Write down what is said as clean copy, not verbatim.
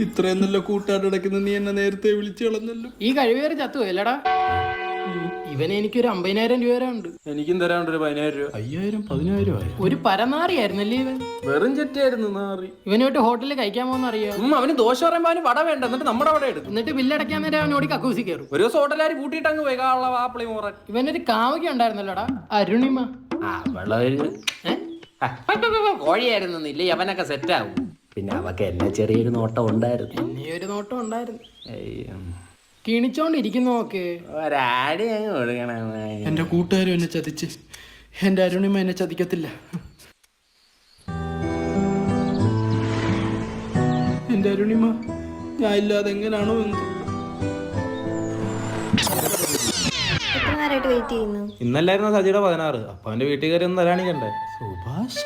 ഇത്രയും നല്ല കൂട്ടുകാരടക്കുന്ന നീ എന്നെ നേരത്തെ വിളിച്ചു കളഞ്ഞല്ലോ. ഈ കഴിവേറി ചത്തുപോയല്ലടാ. ഇവന് എനിക്കൊരു 50,000 രൂപ വരെ ഉണ്ട്. എനിക്കും തരാണ്ട് ഒരു 10,000 രൂപ. 5,000 10,000 ആയി. ഒരു പരനാറിയായിരുന്നല്ലേ ഇവൻ. വെറും ചെറ്റായിരുന്നു നാറി. ഇവനോട്ട് ഹോട്ടലിൽ കഴിക്കാൻ പോകുന്ന അറിയാം. അവന് ദോശ പറയുമ്പോ അവന് വട വേണ്ട, എന്നിട്ട് നമ്മുടെ വട എടുക്കും. എന്നിട്ട് ബില്ലടയ്ക്കാൻ നേരം അവനോട് കക്കൂസി കയറും. ഒരു ദിവസം ഹോട്ടലുകാർ കൂട്ടിയിട്ട് അങ്ങ് പോയി ആപ്പിളി മോറൻ. ഇവനൊരു കാമുക ഉണ്ടായിരുന്നല്ലോടാ, അരുണിമ. കോഴിയായിരുന്നില്ലേ അവനൊക്കെ സെറ്റ് ആവും. പിന്നെ അവക്ക് എന്നെ ചെറിയൊരു നോട്ടം ഉണ്ടായിരുന്നു. എന്നെ ഒരു നോട്ടം ഉണ്ടായിരുന്നു. കിണിച്ചോണ്ടിരിക്കുന്നു നോക്ക്. ഒരാടി അങ്ങ് കൊടുക്കണം. എന്റെ കൂട്ടുകാരും എന്നെ ചതിച്ച്, എന്റെ അരുണിമ എന്നെ ചതിക്കത്തില്ല. എന്റെ അരുണിമ ഞാൻ ഇല്ലാതെ എങ്ങനെയാണോ എന്ന്. വെയിറ്റ് ചെയ്യുന്നു. ഇന്നല്ലായിരുന്നു സജിയുടെ 16. അപ്പൊ അവന്റെ വീട്ടുകാരി ഒന്ന് തരാണിക്കണ്ടേ. സുഭാഷ്